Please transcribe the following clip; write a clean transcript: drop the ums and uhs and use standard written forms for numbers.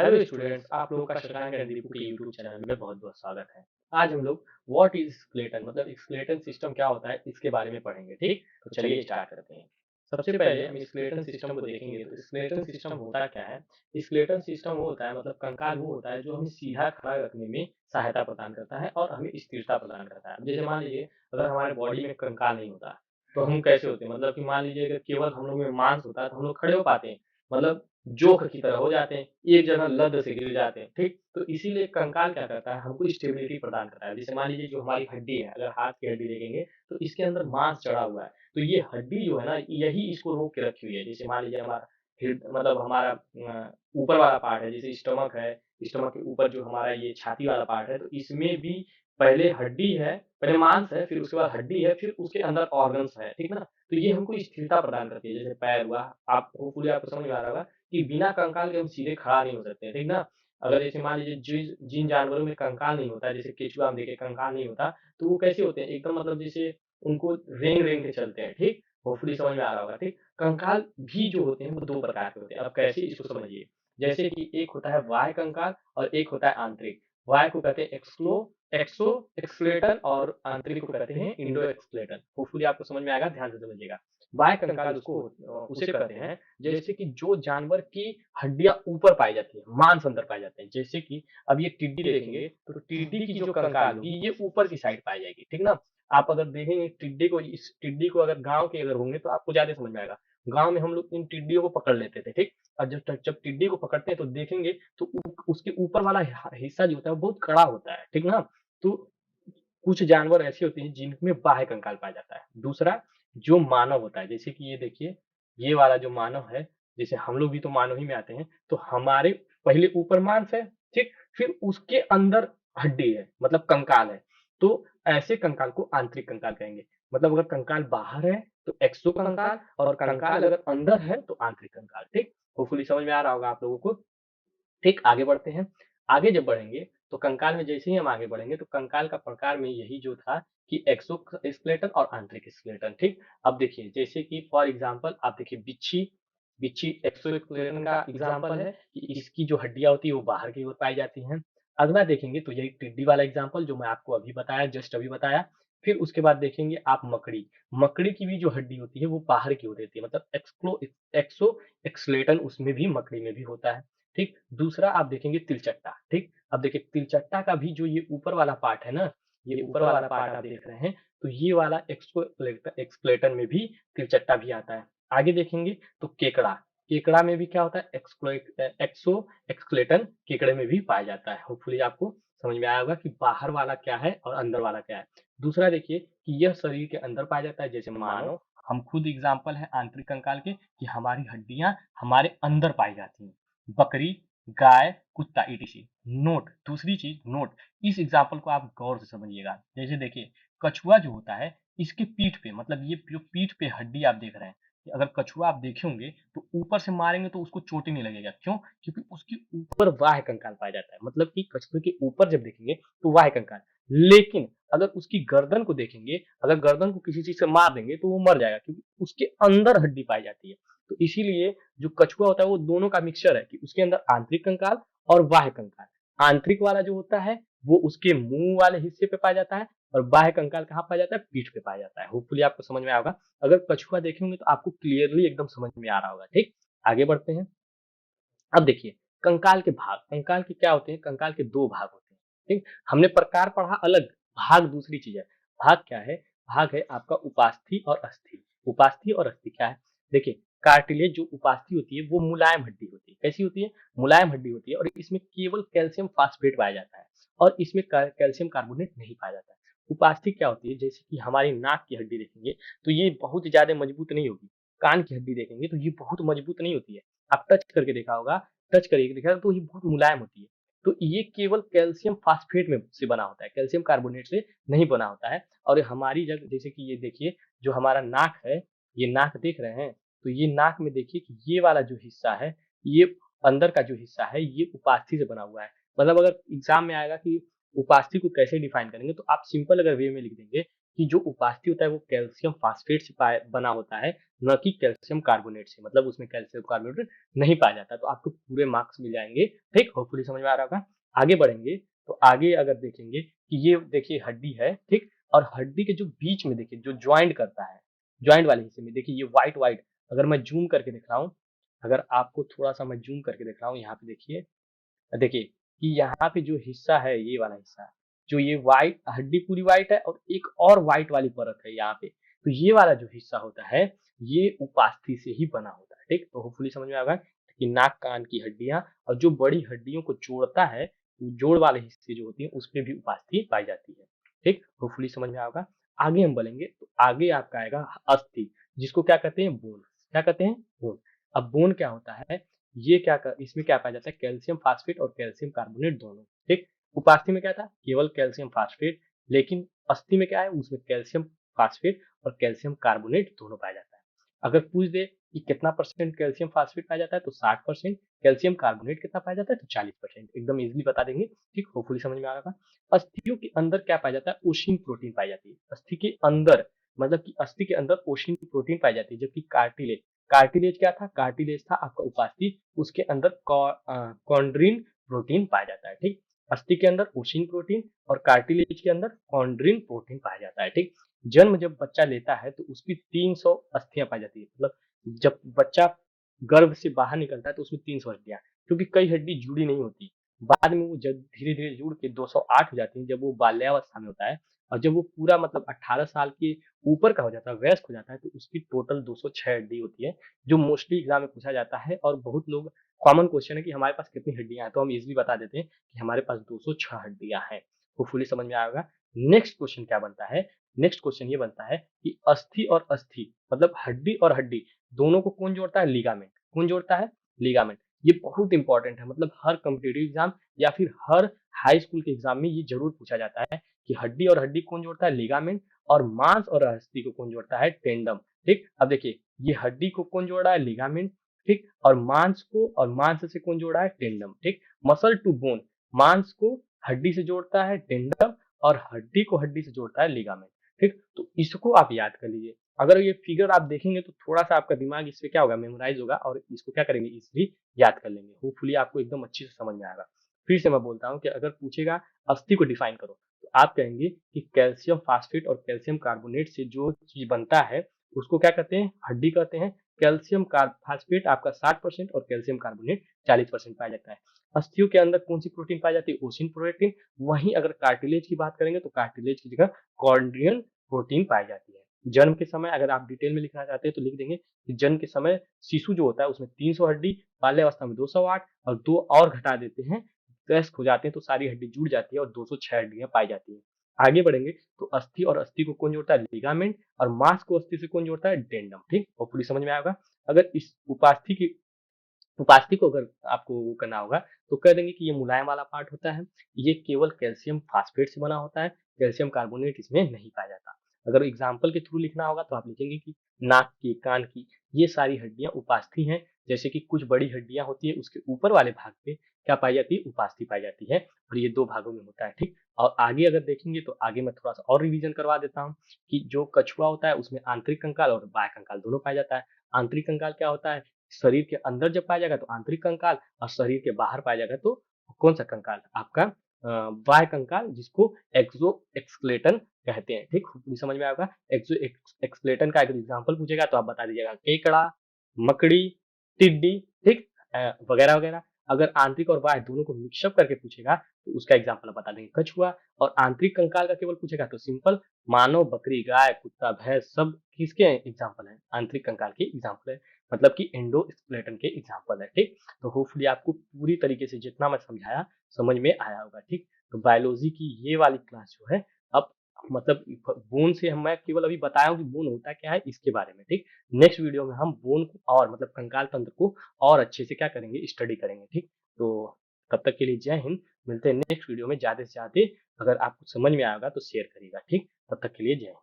Hello students, आप लोगों का शशांक एंड दीपू के यूट्यूब चैनल में बहुत-बहुत स्वागत है। आज हम लोग व्हाट इज़ स्केलेटन मतलब स्केलेटन सिस्टम क्या होता है इसके बारे में पढ़ेंगे, ठीक? तो चलिए स्टार्ट करते हैं। सबसे पहले हम स्केलेटन सिस्टम को देखेंगे तो स्केलेटन सिस्टम होता क्या है? स्केलेटन सिस्टम वो होता है मतलब कंकाल वो होता है जो हमें सीधा खड़ा रखने में सहायता प्रदान करता है और हमें स्थिरता प्रदान करता है। अब जैसे मान लीजिए अगर हमारे बॉडी में कंकाल नहीं होता, तो हम कैसे होते हैं? मतलब कि मान लीजिए अगर केवल हम लोग में मांस होता है तो हम लोग खड़े हो पाते हैं। मतलब जोक की तरह हो जाते हैं, एक जगह लद से गिर जाते हैं, ठीक? तो इसीलिए कंकाल क्या करता है, हमको स्टेबिलिटी प्रदान करता है। जैसे मान लीजिए जो हमारी हड्डी है, अगर हाथ की हड्डी देखेंगे, तो इसके अंदर मांस चढ़ा हुआ है। तो ये हड्डी जो है ना, यही इसको रोक के रखी हुई है। जैसे मान लीजिए हमारा मतलब हमारा ऊपर वाला पार्ट है, जैसे स्टमक है, स्टमक के ऊपर जो हमारा ये छाती वाला पार्ट है, तो इसमें भी पहले हड्डी है, पहले मांस है, फिर उसके बाद हड्डी है, फिर उसके अंदर ऑर्गन्स है, ठीक ना? तो ये हमको स्थिरता प्रदान करती है। जैसे पैर हुआ, आप होपफुली आपको समझ में आ रहा होगा कि बिना कंकाल के हम सीधे खड़ा नहीं हो सकते हैं, ठीक ना? अगर जैसे मान लीजिए जिन जानवरों में कंकाल नहीं होता है, जैसे केचुआ में देखिए कंकाल नहीं होता, तो वो कैसे होते हैं? एकदम मतलब जैसे उनको रेंग-रेंग के चलते हैं, ठीक? होपफुली समझ में आ रहा होगा, ठीक? कंकाल भी जो होते हैं वो 2 प्रकार के होते हैं। अब कैसे इसको समझिए, जैसे कि एक होता है बाह्य कंकाल और एक होता है आंतरिक। बाह्य को कहते हैं एक्सो एक्सक्लेटन और आंतरिक को कहते हैं इंडो एक्सक्लेटन। होपफुली आपको समझ में आएगा, ध्यान से समझिएगा। बाह्य कंकाल उसे कहते हैं जैसे कि जो जानवर की हड्डियाँ ऊपर पाई जाती है, मांस अंदर पाए जाते हैं। जैसे कि अब ये टिड्डी देखेंगे, तो टिड्डी की जो कंकाल होगी, ये ऊपर की साइड पाई जाएगी, ठीक ना? आप अगर देखेंगे टिड्डी को, इस टिड्डी को अगर गाँव के अगर होंगे, तो आपको ज़्यादा समझ में आएगा। गाँव में हम लोग इन टिड्डियों को पकड़ लेते थे, ठीक? और जब टिड्डी को पकड़ते हैं, तो देखेंगे, तो उसके ऊपर वाला हिस्सा जो होता है, वो बहुत कड़ा होता है, ठीक ना? तो कुछ जानवर ऐसे होते हैं जिनमें बाह्य कंकाल पाया जाता है। दूसरा जो मानव होता है, जैसे कि ये देखिए, ये वाला जो मानव है, जैसे हम लोग भी तो मानव ही में आते हैं, तो हमारे पहले ऊपर मांस है, ठीक? फिर उसके अंदर हड्डी है, मतलब कंकाल है। तो ऐसे कंकाल को आंतरिक कंकाल कहेंगे। मतलब अगर कंकाल बाहर है, तो एक्सो कंकाल और कंकाल अगर अंदर है, तो आंतरिक कंकाल, ठीक? होपफुली समझ में आ रहा होगा आप लोगों को। ठीक, आगे बढ़ते हैं। आगे जब बढ़ेंगे, तो कंकाल में जैसे ही हम आगे बढ़ेंगे, तो कंकाल का प्रकार में यही जो था कि एक्सोस्केलेटन और आंतरिक स्केलेटन, ठीक? अब देखिए, जैसे कि फॉर एग्ज़ाम्पल आप देखिए बिच्छी, बिच्छी एक्सोस्केलेटन का एग्ज़ाम्पल है कि इसकी जो हड्डियाँ होती है, वो बाहर की ओर पाई जाती हैं। अगला देखेंगे तो यही टिड्डी वाला एग्ज़ाम्पल जो मैं आपको अभी बताया, जस्ट अभी बताया। फिर उसके बाद देखेंगे आप मकड़ी। मकड़ी की भी जो हड्डी होती है, वो बाहर की ओर रहती है, मतलब एक्सोस्केलेटन उसमें भी, मकड़ी में भी होता है। ठीक? दूसरा आप देखेंगे तिलचट्टा, ठीक? अब देखिए तिलचट्टा का भी जो ये ऊपर वाला पार्ट है ना, ये ऊपर वाला पार्ट आप देख रहे हैं, तो ये वाला एक्सोस्केलेटन में भी तिलचट्टा भी आता है। आगे देखेंगे तो केकड़ा, केकड़ा में भी क्या होता है, एक्सोस्केलेटन केकड़े में भी पाया जाता है। होपफुली आपको समझ में आया होगा कि बाहर वाला क्या है और अंदर वाला क्या है। दूसरा देखिए कि यह शरीर के अंदर पाया जाता है, जैसे मानव, हम खुद एग्जाम्पल है आंतरिक कंकाल के कि हमारी हड्डियां हमारे अंदर पाई जाती हैं। बकरी, गाय, कुत्ता ईटीसी। नोट, दूसरी चीज़ नोट, इस एग्ज़ाम्पल को आप गौर से समझिएगा। जैसे देखिए, कछुआ जो होता है, इसके पीठ पे मतलब ये जो पीठ पे हड्डी आप देख रहे हैं, कि अगर कछुआ आप देखे होंगे, तो ऊपर से मारेंगे तो उसको चोट ही नहीं लगेगा। क्यों? क्योंकि उसके ऊपर बाह्य कंकाल पाया जाता है। मतलब कि कछुए के ऊपर जब देखेंगे, तो बाह्य कंकाल। लेकिन अगर उसकी गर्दन को देखेंगे, अगर गर्दन को किसी चीज़ से मार देंगे, तो वो मर जाएगा क्योंकि उसके अंदर हड्डी पाई जाती है। तो इसीलिए जो कछुआ होता है वो दोनों का मिक्सचर है कि उसके अंदर आंतरिक कंकाल और बाह्य कंकाल। आंतरिक वाला जो होता है वो उसके मुंह वाले हिस्से पे पाया जाता है और बाह्य कंकाल कहाँ पाया जाता है, पीठ पे पाया जाता है। होपफुली आपको समझ में आया होगा। अगर कछुआ देखे होंगे तो आपको क्लियरली एकदम समझ में आ रहा होगा। ठीक, आगे बढ़ते हैं। अब देखिए कंकाल के भाग, कंकाल के क्या होते हैं, कंकाल के दो भाग होते हैं। ठीक, हमने प्रकार पढ़ा अलग, भाग दूसरी चीज है। भाग क्या है, भाग है आपका उपास्थि और अस्थि। उपास्थि और अस्थि क्या है, देखिए कार्टिलेज जो उपास्थि होती है वो मुलायम हड्डी होती है। कैसी होती है, मुलायम हड्डी होती है और इसमें केवल कैल्शियम फास्फेट पाया जाता है और इसमें कैल्शियम कार्बोनेट नहीं पाया जाता है। उपास्थि क्या होती है, जैसे कि हमारी नाक की हड्डी देखेंगे तो ये बहुत ज्यादा मजबूत नहीं होगी। कान की हड्डी देखेंगे तो ये बहुत मजबूत नहीं होती है। आप टच करके देखा होगा, टच करिए देखा तो ये बहुत मुलायम होती है। तो ये केवल कैल्शियम फास्फेट में से बना होता है, कैल्शियम कार्बोनेट से नहीं बना होता है। और हमारी जगह जैसे कि ये देखिए जो हमारा नाक है, ये नाक देख रहे हैं, तो ये नाक में देखिए कि ये वाला जो हिस्सा है, ये अंदर का जो हिस्सा है ये उपास्थि से बना हुआ है। मतलब अगर एग्जाम में आएगा कि उपास्थि को कैसे डिफाइन करेंगे, तो आप सिंपल अगर वे में लिख देंगे कि जो उपास्थि होता है वो कैल्शियम फास्फेट से बना होता है, न कि कैल्शियम कार्बोनेट से, मतलब उसमें कैल्शियम कार्बोनेट नहीं पाया जाता। तो आपको पूरे मार्क्स मिल जाएंगे। ठीक, होपफुली समझ में आ रहा होगा। आगे बढ़ेंगे तो आगे अगर देखेंगे कि ये देखिए हड्डी है, ठीक, और हड्डी के जो बीच में देखिए जो ज्वाइंट करता है, ज्वाइंट वाले हिस्से में देखिए ये व्हाइट व्हाइट, अगर मैं जूम करके दिख रहा हूँ, अगर आपको थोड़ा सा मैं जूम करके दिख रहा हूँ, यहाँ पे देखिए, देखिए कि यहाँ पे जो हिस्सा है, ये वाला हिस्सा, जो ये व्हाइट हड्डी पूरी व्हाइट है और एक और व्हाइट वाली परत है यहाँ पे, तो ये वाला जो हिस्सा होता है ये उपास्थि से ही बना होता है। ठीक, तो होपफुली समझ में आएगा कि नाक कान की हड्डियां और जो बड़ी हड्डियों को जोड़ता है, जोड़ वाले हिस्से जो होती है उसमें भी उपास्थि पाई जाती है। ठीक, होपफुली समझ में आएगा। आगे हम बढ़ेंगे तो आगे आपका आएगा अस्थि, जिसको क्या कहते हैं, बोन। क्या कहते हैं, बोन। अब बोन क्या होता है, ये इसमें क्या पाया जाता है, कैल्शियम फास्फेट और कैल्शियम कार्बोनेट दोनों। ठीक, उपास्थि में क्या था, केवल कैल्शियम फास्फेट, लेकिन अस्थि में क्या है, उसमें कैल्शियम फास्फेट और कैल्शियम कार्बोनेट दोनों पाया जाता है। अगर पूछ दे कि कितना परसेंट कैल्शियम फास्फेट पाया जाता है तो 60%, कैल्शियम कार्बोनेट कितना पाया जाता है तो 40%, एकदम इजीली बता देंगे। ठीक, होपफुली समझ में आ रहा था। अस्थियों के अंदर क्या पाया जाता है, ओशिन प्रोटीन पाई जाती है अस्थि के अंदर, मतलब कि अस्थि के अंदर ओशिन प्रोटीन पाई जाती है। जबकि कार्टिलेज, कार्टिलेज क्या था, कार्टिलेज था आपका उपास्थि, उसके अंदर कॉन्ड्रिन प्रोटीन पाया जाता है। ठीक, अस्थि के अंदर ओशिन प्रोटीन और कार्टिलेज के अंदर कॉन्ड्रिन प्रोटीन पाया जाता है। ठीक, जन्म जब बच्चा लेता है तो उसकी 300 अस्थियां पाई जाती है, मतलब जब बच्चा गर्भ से बाहर निकलता है तो उसमें 300 हड्डियां, क्योंकि कई हड्डी जुड़ी नहीं होती, बाद में वो जब धीरे धीरे जुड़ के 208 हो जाती है जब वो बाल्यावस्था में होता है। और जब वो पूरा मतलब 18 साल के ऊपर का हो जाता है, वयस्क हो जाता है, तो उसकी टोटल 206 हड्डी होती है, जो मोस्टली एग्जाम में पूछा जाता है। और बहुत लोग, कॉमन क्वेश्चन है कि हमारे पास कितनी हड्डियां हैं, तो हम इजीली बता देते हैं कि हमारे पास 206 हड्डियां हैं। होपफुली समझ में आएगा। नेक्स्ट क्वेश्चन क्या बनता है, नेक्स्ट क्वेश्चन ये बनता है कि अस्थि और अस्थि, मतलब हड्डी और हड्डी दोनों को कौन जोड़ता है, लिगामेंट। कौन जोड़ता है, लिगामेंट। ये बहुत इंपॉर्टेंट है, मतलब हर कॉम्पिटेटिव एग्जाम या फिर हर हाई स्कूल के एग्जाम में ये जरूर पूछा जाता है कि हड्डी और हड्डी कौन जोड़ता है, लिगामेंट। और मांस और अस्थि को कौन जोड़ता है, टेंडम। ठीक, अब देखिए ये हड्डी को कौन जोड़ा है, लिगामेंट। ठीक, और मांस को, और मांस से कौन जोड़ा है, टेंडम। ठीक, मसल टू बोन, मांस को हड्डी से जोड़ता है टेंडम, और हड्डी को हड्डी से जोड़ता है लिगामेंट। ठीक, तो इसको आप याद कर लीजिए। अगर ये फिगर आप देखेंगे तो थोड़ा सा आपका दिमाग इससे क्या होगा, मेमोराइज होगा, और इसको क्या करेंगे, इजिली याद कर लेंगे। होपफुली आपको एकदम अच्छे से समझ में आएगा। फिर से मैं बोलता हूँ कि अगर पूछेगा अस्थि को डिफाइन करो, तो आप कहेंगे कि कैल्शियम फास्फेट और कैल्शियम कार्बोनेट से जो चीज बनता है उसको क्या कहते हैं, हड्डी कहते हैं। कैल्शियम फास्फेट आपका 60% और कैल्शियम कार्बोनेट 40% पाया जाता है। अस्थियों के अंदर कौन सी प्रोटीन पाई जाती है, ओसिन प्रोटीन। वहीं अगर कार्टिलेज की बात करेंगे तो कार्टिलेज की जगह कॉन्ड्रियन प्रोटीन पाई जाती है। जन्म के समय अगर आप डिटेल में लिखना चाहते हैं तो लिख देंगे कि जन्म के समय शिशु जो होता है उसमें 300 हड्डी, बाल्यावस्था में 208, और दो और घटा देते हैं, वयस्क हो जाते हैं तो सारी हड्डी जुड़ जाती है और 206 हड्डियां पाई जाती है। आगे बढ़ेंगे तो अस्थि और अस्थि को कौन जोड़ता है, लिगामेंट। और मांस को अस्थि से कौन जोड़ता है, टेंडम। ठीक, और पूरी समझ में आएगा। अगर इस उपास्थि की, उपास्थि को अगर आपको वो करना होगा तो कह देंगे कि ये मुलायम वाला पार्ट होता है, ये केवल कैल्शियम फास्फेट से बना होता है, कैल्शियम कार्बोनेट इसमें नहीं पाया जाता। अगर एग्जाम्पल के थ्रू लिखना होगा तो आप लिखेंगे कि नाक की, कान की, ये सारी हड्डियां उपास्थि हैं। जैसे कि कुछ बड़ी हड्डियां होती है उसके ऊपर वाले भाग पे क्या पाई जाती है, उपास्थि पाई जाती है, और ये दो भागों में होता है। ठीक, और आगे अगर देखेंगे तो आगे मैं थोड़ा सा और रिवीजन करवा देता हूँ कि जो कछुआ होता है उसमें आंतरिक कंकाल और बाह्य कंकाल दोनों पाया जाता है। आंतरिक कंकाल क्या होता है, शरीर के अंदर जब पाया जाएगा तो आंतरिक कंकाल, और शरीर के बाहर पाया जाएगा तो कौन सा कंकाल, आपका बाह्य कंकाल, जिसको एक्सो एक्सक्लेटन कहते हैं। ठीक, पूरी समझ में आएगा। एक्सो एक्सक्लेटन का अगर एग्जांपल पूछेगा तो आप बता दीजिएगा केकड़ा, मकड़ी, टिड्डी। ठीक, वगैरह वगैरह। अगर आंतरिक और बाह्य दोनों को मिक्सअप करके पूछेगा तो उसका एग्जाम्पल आप बता देंगे कछुआ। और आंतरिक कंकाल का केवल पूछेगा तो सिंपल, मानव, बकरी, गाय, कुत्ता, भैंस, सब किसके एग्जाम्पल है, आंतरिक कंकाल के एग्जाम्पल है, मतलब कि एंडोस्केलेटन के एग्जाम्पल है। ठीक, तो होपफुली आपको पूरी तरीके से जितना मैं समझाया समझ में आया होगा। ठीक, तो बायोलॉजी की ये वाली क्लास जो है, अब मतलब बोन से मैं केवल अभी बताया हूँ कि बोन होता क्या है इसके बारे में। ठीक, नेक्स्ट वीडियो में हम बोन को और मतलब कंकाल तंत्र को और अच्छे से क्या करेंगे, स्टडी करेंगे। ठीक, तो तब तक के लिए जय हिंद। मिलते हैं नेक्स्ट वीडियो में। ज्यादा से ज्यादा अगर आपको समझ में आएगा तो शेयर करिएगा। ठीक, तब तक के लिए जय हिंद।